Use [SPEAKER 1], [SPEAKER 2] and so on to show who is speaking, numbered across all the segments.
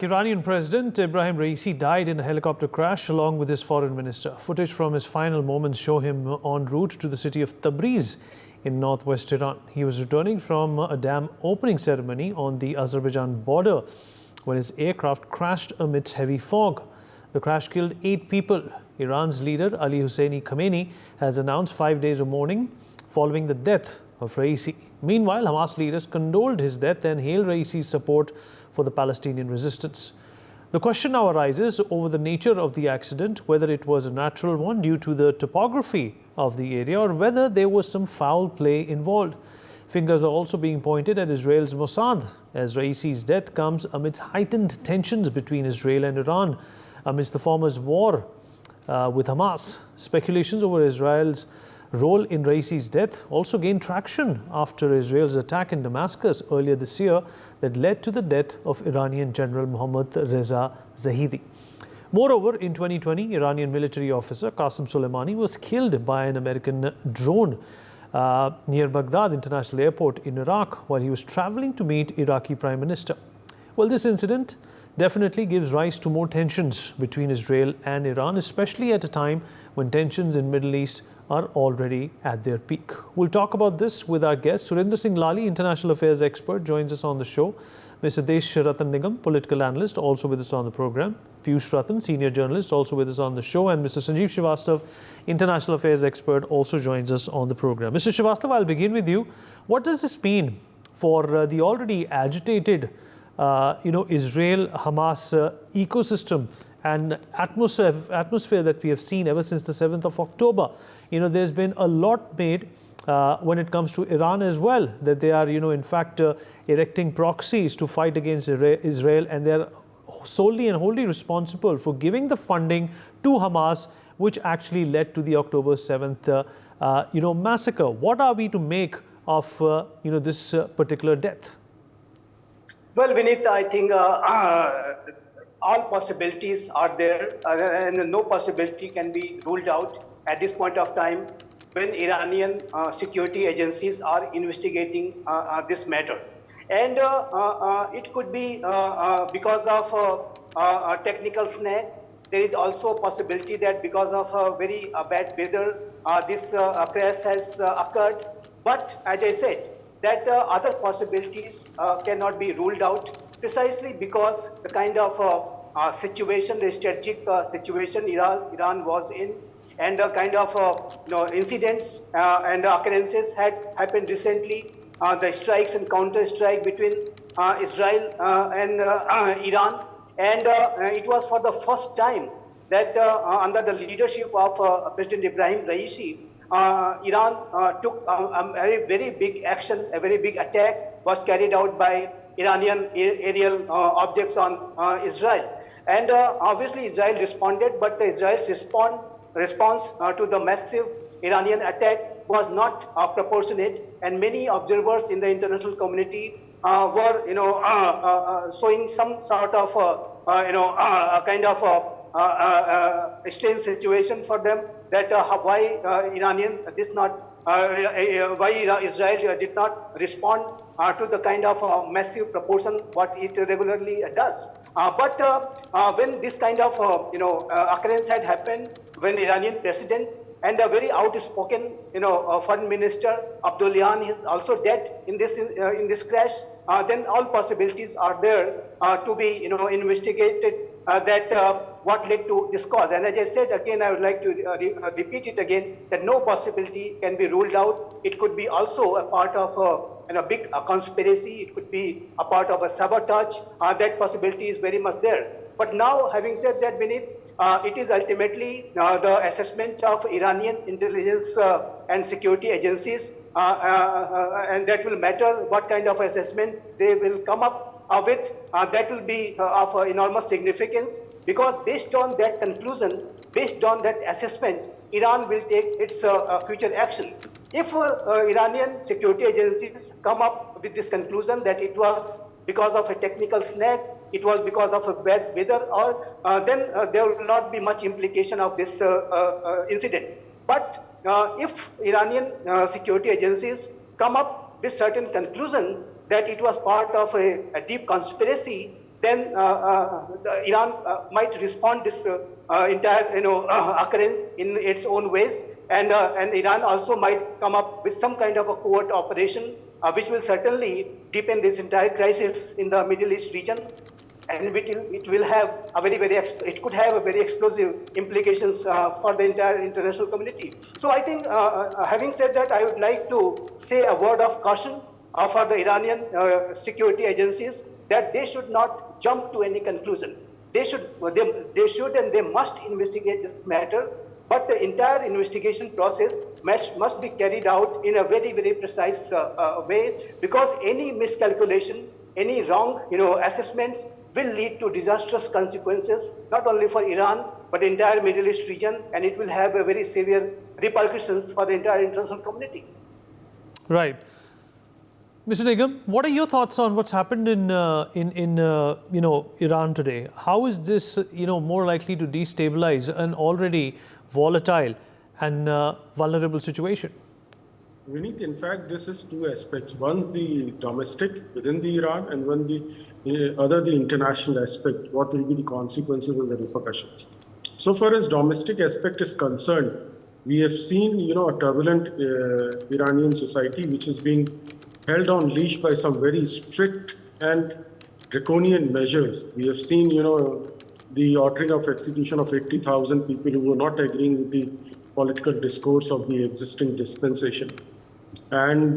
[SPEAKER 1] Iranian President Ebrahim Raisi died in a helicopter crash along with his foreign minister. Footage from his final moments show him en route to the city of Tabriz in northwest Iran. He was returning from a dam opening ceremony on the Azerbaijan border when his aircraft crashed amidst heavy fog. The crash killed 8 people. Iran's leader Ali Husseini Khamenei has announced 5 days of mourning following the death of Raisi. Meanwhile, Hamas leaders condoled his death and hailed Raisi's support for the Palestinian resistance. The question now arises over the nature of the accident, whether it was a natural one due to the topography of the area or whether there was some foul play involved. Fingers are also being pointed at Israel's Mossad, as Raisi's death comes amidst heightened tensions between Israel and Iran, amidst the former's war with Hamas. Speculations over Israel's role in Raisi's death also gained traction after Israel's attack in Damascus earlier this year that led to the death of Iranian General Mohammad Reza Zahidi. Moreover, in 2020, Iranian military officer Qasem Soleimani was killed by an American drone near Baghdad International Airport in Iraq while he was traveling to meet Iraqi Prime Minister. Well, this incident definitely gives rise to more tensions between Israel and Iran, especially at a time when tensions in Middle East are already at their peak. We'll talk about this with our guest. Surinder Singh Lali, international affairs expert, joins us on the show. Mr. Desh Ratan Nigam, political analyst, also with us on the program. Piyush Ratan, senior journalist, also with us on the show. And Mr. Sanjeev Srivastav, international affairs expert, also joins us on the program. Mr. Srivastav, I'll begin with you. What does this mean for the already agitated Israel-Hamas ecosystem and atmosphere that we have seen ever since the 7th of October? There's been a lot made when it comes to Iran as well, that they are, in fact, erecting proxies to fight against Israel, and they're solely and wholly responsible for giving the funding to Hamas, which actually led to the October 7th, massacre. What are we to make of, this particular death?
[SPEAKER 2] Well, Vineet, I think all possibilities are there, and no possibility can be ruled out at this point of time when Iranian security agencies are investigating this matter. And it could be because of a technical snag. There is also a possibility that because of very bad weather, this crash has occurred. But as I said, that other possibilities cannot be ruled out precisely because the kind of situation, the strategic situation Iran was in, and the kind of incidents and occurrences had happened recently, the strikes and counter-strike between Israel and Iran. And it was for the first time that under the leadership of President Ebrahim Raisi, Iran took a very big action, a very big attack was carried out by Iranian aerial objects on Israel. And obviously Israel responded, but Israel's response to the massive Iranian attack was not proportionate, and many observers in the international community were, showing some sort of, a kind of strange situation for them, that why Israel did not respond to the kind of massive proportion what it regularly does. But when this kind of occurrence had happened, when the Iranian president and a very outspoken foreign minister Abdullahian is also dead in this crash, then all possibilities are there to be investigated that what led to this cause. And as I said again, I would like to repeat it again, that no possibility can be ruled out. It could be also a part of a big conspiracy. It could be a part of a sabotage. That possibility is very much there. But now, having said that, Vineet, it is ultimately the assessment of Iranian intelligence and security agencies, and that will matter what kind of assessment they will come up with. That will be of enormous significance, because based on that conclusion, based on that assessment, Iran will take its future action. If Iranian security agencies come up with this conclusion that it was because of a technical snag, it was because of a bad weather, or then there will not be much implication of this incident. But if Iranian security agencies come up with certain conclusion that it was part of a deep conspiracy, then Iran might respond this entire occurrence in its own ways, and Iran also might come up with some kind of a covert operation, which will certainly deepen this entire crisis in the Middle East region, and it will have a it could have a very explosive implications for the entire international community. So I think, having said that, I would like to say a word of caution for the Iranian security agencies, that they should not jump to any conclusion. They should and they must investigate this matter, but the entire investigation process must be carried out in a very, very precise way, because any miscalculation, any wrong assessments will lead to disastrous consequences, not only for Iran, but the entire Middle East region, and it will have a very severe repercussions for the entire international community.
[SPEAKER 1] Right. Mr. Nigam, what are your thoughts on what's happened in Iran today? How is this more likely to destabilize an already volatile and vulnerable situation?
[SPEAKER 3] Vineet, in fact, this is two aspects. One, the domestic within the Iran, and one, the other, the international aspect. What will be the consequences and the repercussions? So far as domestic aspect is concerned, we have seen, a turbulent Iranian society, which is being held on leash by some very strict and draconian measures. We have seen, the ordering of execution of 80,000 people who were not agreeing with the political discourse of the existing dispensation. And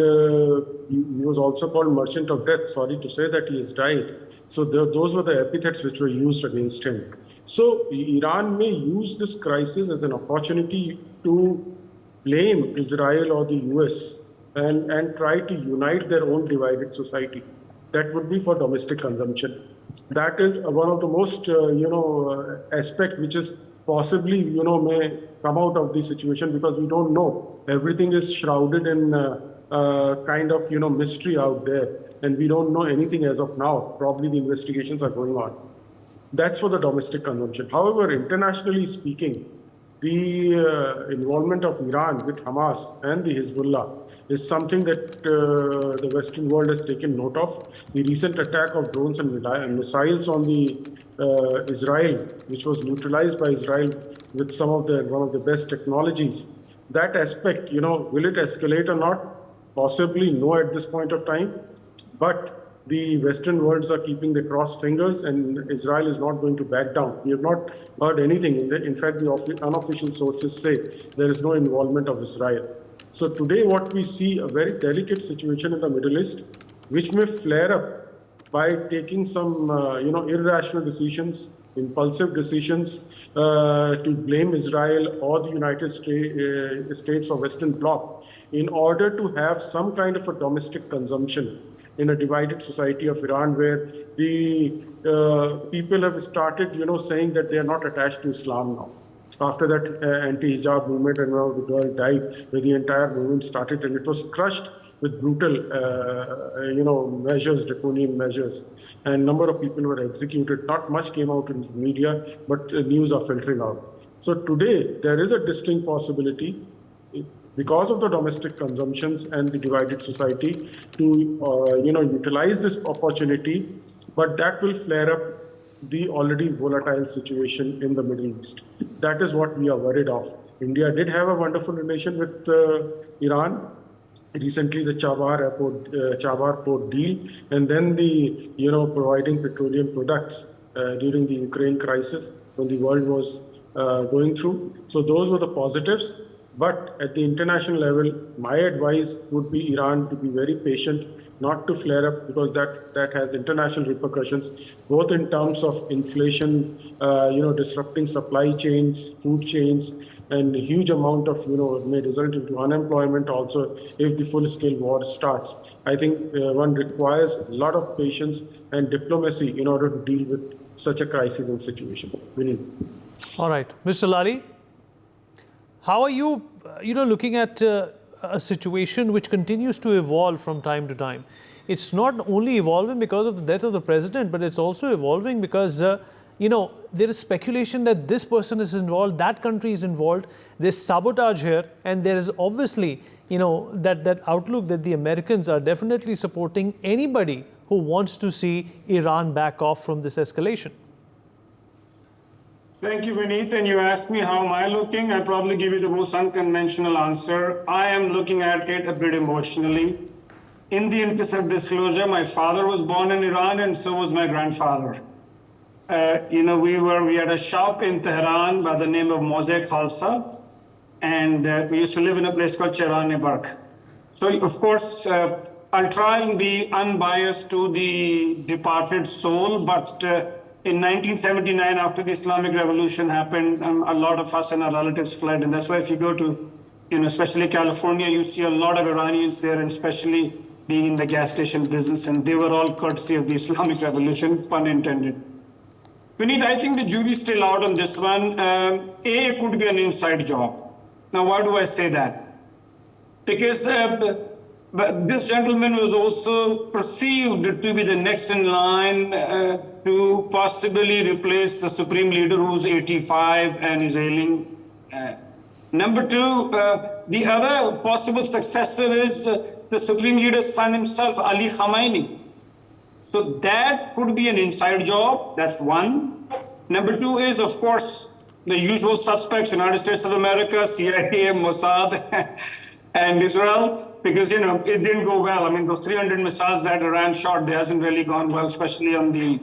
[SPEAKER 3] he was also called merchant of death. Sorry to say that he has died. So those were the epithets which were used against him. So Iran may use this crisis as an opportunity to blame Israel or the US and try to unite their own divided society. That would be for domestic consumption. That is one of the most, aspect which is possibly, may come out of this situation, because we don't know. Everything is shrouded in kind of, mystery out there, and we don't know anything as of now. Probably the investigations are going on. That's for the domestic consumption. However, internationally speaking, the involvement of Iran with Hamas and the Hezbollah is something that the Western world has taken note of. The recent attack of drones and missiles on the Israel, which was neutralized by Israel with one of the best technologies. That aspect, will it escalate or not? Possibly no at this point of time. But the Western worlds are keeping the crossed fingers, and Israel is not going to back down. We have not heard anything. In fact, the unofficial sources say there is no involvement of Israel. So today what we see, a very delicate situation in the Middle East, which may flare up by taking some irrational decisions, impulsive decisions to blame Israel or the United States or Western Bloc in order to have some kind of a domestic consumption in a divided society of Iran, where the people have started, saying that they are not attached to Islam now. After that anti-hijab movement, and when the girl died, where the entire movement started, and it was crushed with brutal, measures, draconian measures, and number of people were executed. Not much came out in the media, but news are filtering out. So today there is a distinct possibility, because of the domestic consumptions and the divided society, to utilize this opportunity, but that will flare up the already volatile situation in the Middle East. That is what we are worried of. India did have a wonderful relation with Iran. Recently, the Chabahar port deal, and then the providing petroleum products during the Ukraine crisis when the world was going through. So those were the positives. But at the international level, my advice would be Iran to be very patient, not to flare up, because that has international repercussions, both in terms of inflation, disrupting supply chains, food chains, and a huge amount of, may result into unemployment also if the full-scale war starts. I think one requires a lot of patience and diplomacy in order to deal with such a crisis and situation. Vineet.
[SPEAKER 1] All right. Mr. Lali, how are you, looking at a situation which continues to evolve from time to time? It's not only evolving because of the death of the president, but it's also evolving because, there is speculation that this person is involved, that country is involved. There's sabotage here, and there is obviously, that outlook that the Americans are definitely supporting anybody who wants to see Iran back off from this escalation?
[SPEAKER 4] Thank you, Vineet. And you asked me how am I looking? I'll probably give you the most unconventional answer. I am looking at it a bit emotionally. In the interest of disclosure, my father was born in Iran and so was my grandfather. We had a shop in Tehran by the name of Mosaic Khalsa, and we used to live in a place called Chehran-e-Bark. So, of course, I'll try and be unbiased to the departed soul, but in 1979, after the Islamic Revolution happened, a lot of us and our relatives fled. And that's why if you go to, especially California, you see a lot of Iranians there, and especially being in the gas station business. And they were all courtesy of the Islamic Revolution, pun intended. Vineet, I think the jury's still out on this one. It could be an inside job. Now, why do I say that? Because this gentleman was also perceived to be the next in line to possibly replace the Supreme Leader who's 85 and is ailing. Number two, the other possible successor is the Supreme Leader's son himself, Ali Khamenei. So that could be an inside job. That's one. Number two is, of course, the usual suspects, United States of America, CIA, Mossad, and Israel, because, it didn't go well. I mean, those 300 missiles that Iran shot, they hasn't really gone well, especially on the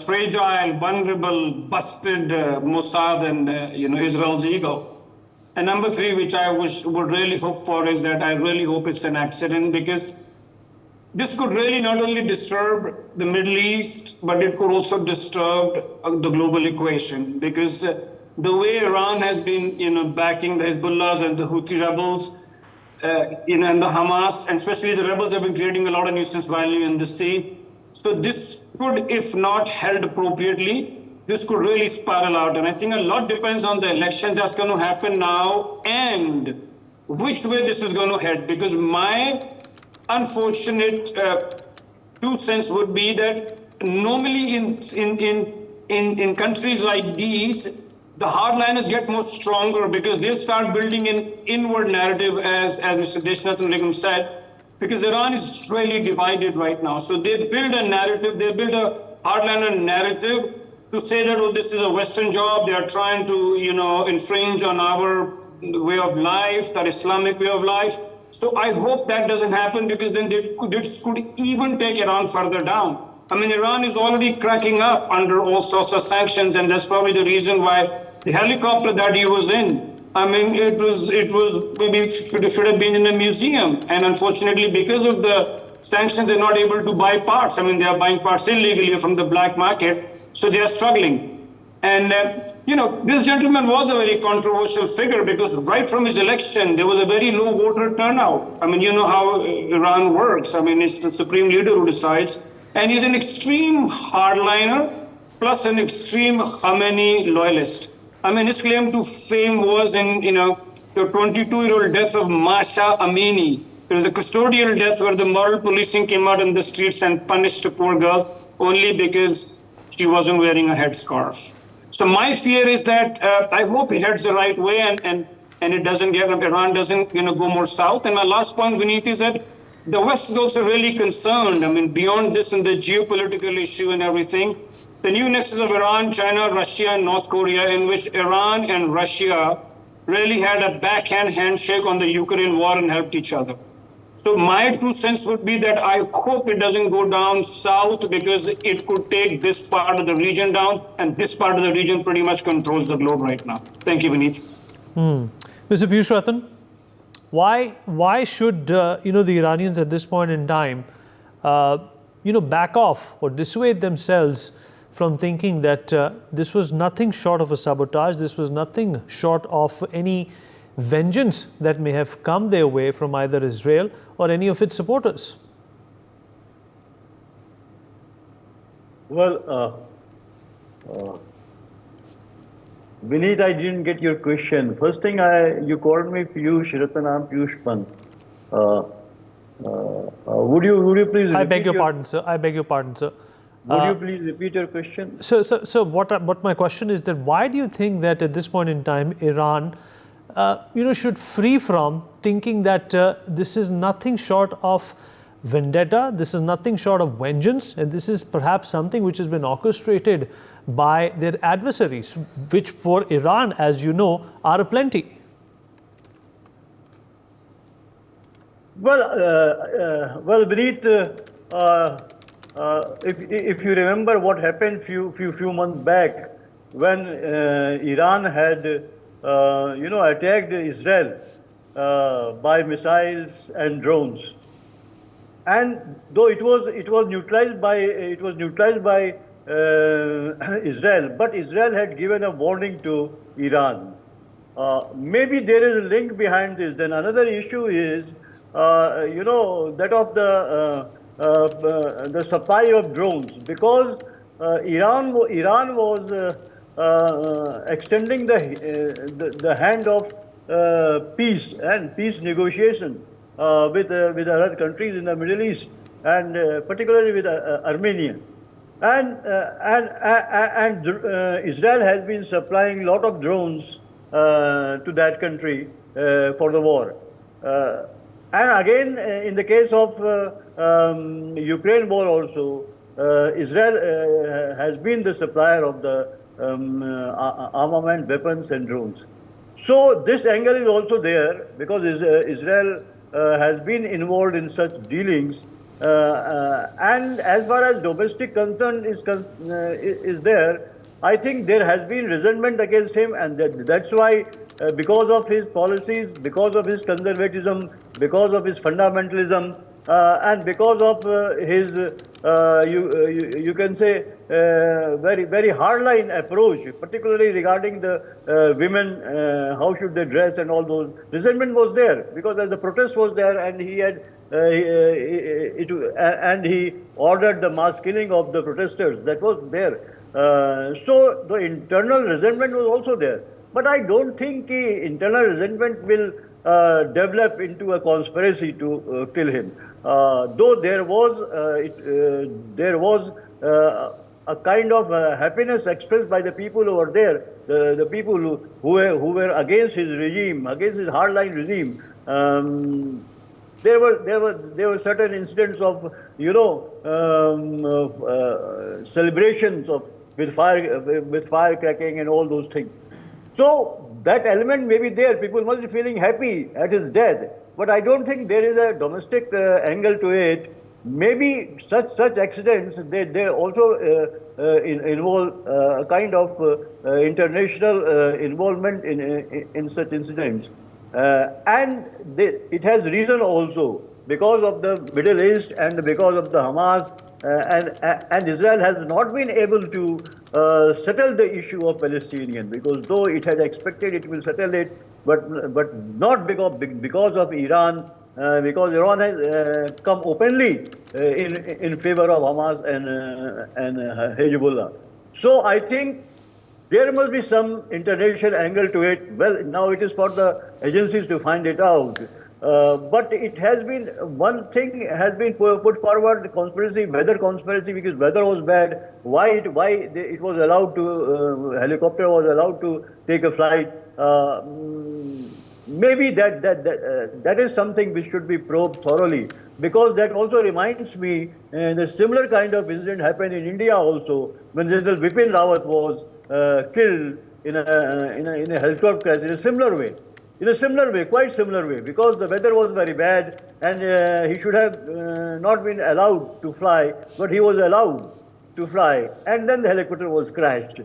[SPEAKER 4] fragile, vulnerable, busted Mossad and, Israel's ego. And number three, which I would really hope for, is that I really hope it's an accident, because this could really not only disturb the Middle East, but it could also disturb the global equation, because the way Iran has been, backing the Hezbollahs and the Houthi rebels, and the Hamas, and especially the rebels have been creating a lot of nuisance value in the sea. So this could, if not held appropriately, this could really spiral out. And I think a lot depends on the election that's going to happen now and which way this is going to head. Because my unfortunate 2 cents would be that normally in countries like these, the hardliners get more stronger because they start building an inward narrative, as Mr. Deshnathan Nigam said, because Iran is really divided right now. So they build a narrative, they build a hardliner narrative to say that, this is a Western job, they are trying to, infringe on our way of life, that Islamic way of life. So I hope that doesn't happen, because then this could even take Iran further down. I mean, Iran is already cracking up under all sorts of sanctions, and that's probably the reason why the helicopter that he was in, I mean, it was maybe should have been in a museum. And unfortunately, because of the sanctions, they're not able to buy parts. I mean, they are buying parts illegally from the black market, so they are struggling. And, this gentleman was a very controversial figure, because right from his election, there was a very low voter turnout. I mean, you know how Iran works. I mean, it's the Supreme Leader who decides. And he's an extreme hardliner, plus an extreme Khamenei loyalist. I mean, his claim to fame was in, the 22-year-old death of Masha Amini. It was a custodial death where the moral policing came out in the streets and punished a poor girl only because she wasn't wearing a headscarf. So my fear is that I hope it heads the right way and it doesn't Iran doesn't, go more south. And my last point, Vineet, is that the West is also really concerned. I mean, beyond this and the geopolitical issue and everything, the new nexus of Iran, China, Russia, and North Korea, in which Iran and Russia really had a backhand handshake on the Ukraine war and helped each other. So my 2 cents would be that I hope it doesn't go down south, because it could take this part of the region down, and this part of the region pretty much controls the globe right now. Thank you, Vineet.
[SPEAKER 1] Mr. Piyush Ratan, why should the Iranians at this point in time back off or dissuade themselves from thinking that this was nothing short of a sabotage, this was nothing short of any vengeance that may have come their way from either Israel or any of its supporters?
[SPEAKER 5] Well, Vineet, I didn't get your question. First thing, you called me Piyush Ratan, I'm Piyush Pant. Would you please?
[SPEAKER 1] I beg your pardon, sir. I beg your pardon, sir.
[SPEAKER 5] Would you please repeat your question?
[SPEAKER 1] So what my question is that why do you think that at this point in time Iran, should free from thinking that this is nothing short of vendetta. This is nothing short of vengeance, and this is perhaps something which has been orchestrated by their adversaries, which for Iran, as you know, are aplenty.
[SPEAKER 5] Well, Vineet, if you remember what happened few months back when Iran had attacked Israel by missiles and drones, and though it was neutralized by Israel, but Israel had given a warning to Iran. Maybe there is a link behind this. Then another issue is that of the supply of drones, because Iran was extending the hand of peace and peace negotiation with other countries in the Middle East, and particularly with Armenia. And Israel has been supplying a lot of drones to that country for the war. And again, in the case of Ukraine war also, Israel has been the supplier of the armament, weapons and drones. So this angle is also there, because Israel has been involved in such dealings. And as far as domestic concern is there, I think there has been resentment against him, and that's why, because of his policies, because of his conservatism, because of his fundamentalism, and because of his, you can say, very hardline approach, particularly regarding the women, how should they dress and all those. Resentment was there because the protest was there, and he had and he ordered the mass killing of the protesters. That was there. So the internal resentment was also there. But I don't think internal resentment will develop into a conspiracy to kill him. Though there was a kind of happiness expressed by the people who were there, the people who were against his regime, against his hardline regime. There were certain incidents of celebrations with firecracking and all those things. So that element may be there. People must be feeling happy at his death. But I don't think there is a domestic angle to it. Maybe such accidents, they also involve a kind of international involvement in such incidents. And it has reason also, because of the Middle East and because of the Hamas, and Israel has not been able to settle the issue of Palestinian, because though it had expected it will settle it, but not because of Iran, because Iran has come openly in favor of Hamas and Hezbollah. So I think there must be some international angle to it. Well, now it is for the agencies to find it out. But it has been, one thing has been put forward, conspiracy, weather conspiracy, because weather was bad. Why it was allowed to, helicopter was allowed to take a flight. Maybe that is something which should be probed thoroughly, because that also reminds me, the similar kind of incident happened in India also, when General Bipin Rawat was killed in a helicopter crash in a similar way. In a similar way, quite similar way, because the weather was very bad and he should have not been allowed to fly, but he was allowed to fly, and then the helicopter was crashed.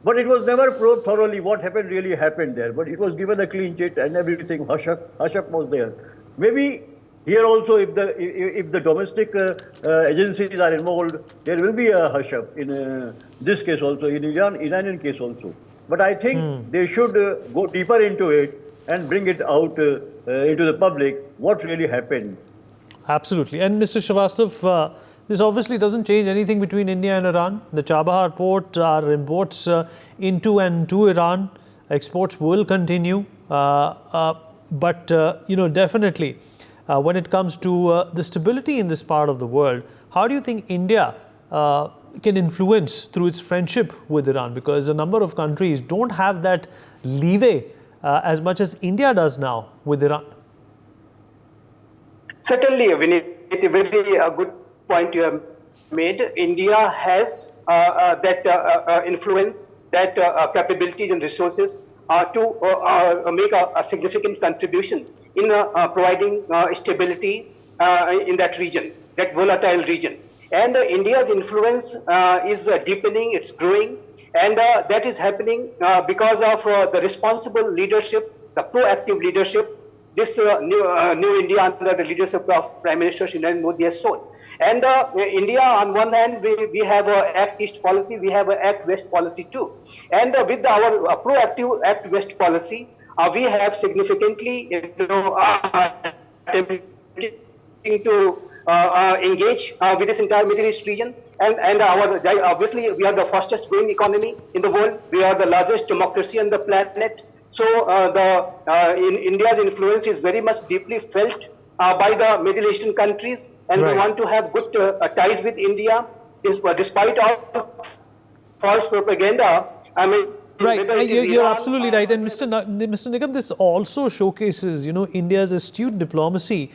[SPEAKER 5] But it was never probed thoroughly what really happened there, but it was given a clean chit and everything, hush up was there. Maybe here also, if the domestic agencies are involved, there will be a hush up in this case also, in Iranian case also. But I think they should go deeper into it and bring it out into the public, what really happened.
[SPEAKER 1] Absolutely. And Mr. Srivastava, this obviously doesn't change anything between India and Iran. The Chabahar port, our imports into and to Iran, exports will continue. But definitely, when it comes to the stability in this part of the world, how do you think India can influence through its friendship with Iran? Because a number of countries don't have that leeway as much as India does now with Iran.
[SPEAKER 2] Certainly, Vinit, a very good point you have made. India has that influence, that capabilities and resources to make a significant contribution in providing stability in that region, that volatile region. And India's influence is deepening, it's growing, and that is happening because of the responsible leadership, the proactive leadership this new India under the leadership of Prime Minister Narendra Modi has shown. And India, on one hand, we have a Act East policy, we have a Act West policy too. And with our proactive Act West policy, we have significantly, attempting to engage with this entire Middle East region. And obviously, we are the fastest growing economy in the world. We are the largest democracy on the planet. So India's influence is very much deeply felt by the Middle Eastern countries, and we want to have good ties with India, despite all false propaganda. I mean,
[SPEAKER 1] right, you're absolutely right. And Mr. Nigam, this also showcases, India's astute diplomacy.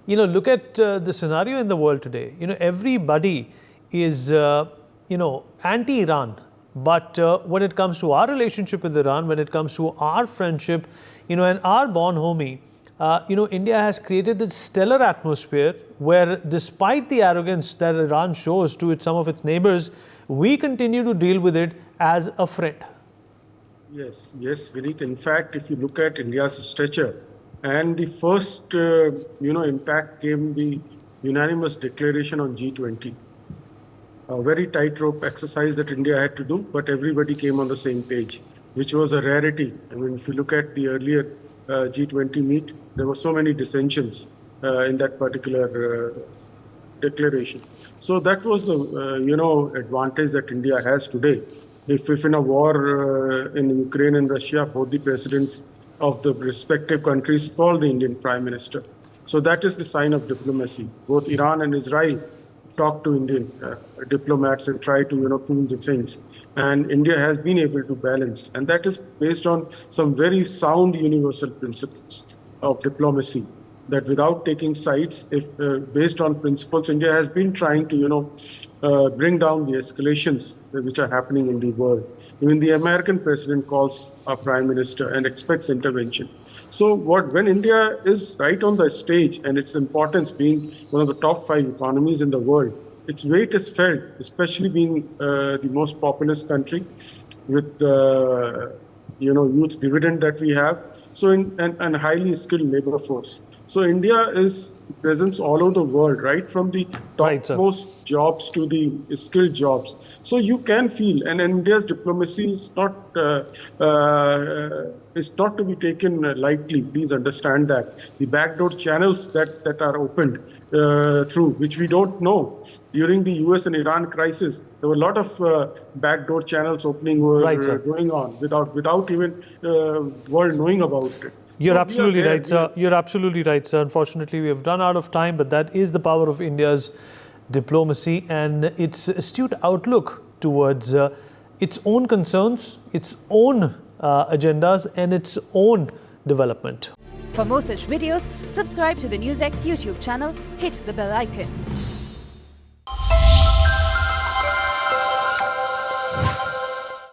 [SPEAKER 1] Look at the scenario in the world today. Everybody is, anti-Iran. But when it comes to our relationship with Iran, when it comes to our friendship, and our bonhomie, India has created this stellar atmosphere where, despite the arrogance that Iran shows to some of its neighbors, we continue to deal with it as a friend.
[SPEAKER 3] Yes, Vineet. In fact, if you look at India's stature, and the first, impact came the unanimous declaration on G20. A very tightrope exercise that India had to do, but everybody came on the same page, which was a rarity. I mean, if you look at the earlier G20 meet, there were so many dissensions in that particular declaration. So that was the, advantage that India has today. If in a war in Ukraine and Russia, both the presidents of the respective countries call the Indian Prime Minister. So that is the sign of diplomacy. Both Iran and Israel talk to Indian diplomats and try to, cool the things. And India has been able to balance. And that is based on some very sound universal principles of diplomacy, that without taking sides, if based on principles, India has been trying to, bring down the escalations which are happening in the world. Even the American president calls our prime minister and expects intervention. So when India is right on the stage, and its importance being one of the top 5 economies in the world, its weight is felt, especially being the most populous country with the youth dividend that we have, so and highly skilled labor force. So India is presence all over the world, right from the topmost jobs to the skilled jobs. So you can feel, and India's diplomacy is not to be taken lightly. Please understand that the backdoor channels that are opened through which we don't know. During the US and Iran crisis, there were a lot of backdoor channels opening going on without even world knowing about it.
[SPEAKER 1] You're absolutely right, sir. You're absolutely right, sir. Unfortunately, we have run out of time, but that is the power of India's diplomacy and its astute outlook towards its own concerns, its own agendas, and its own development.
[SPEAKER 6] For more such videos, subscribe to the NewsX YouTube channel, hit the bell icon.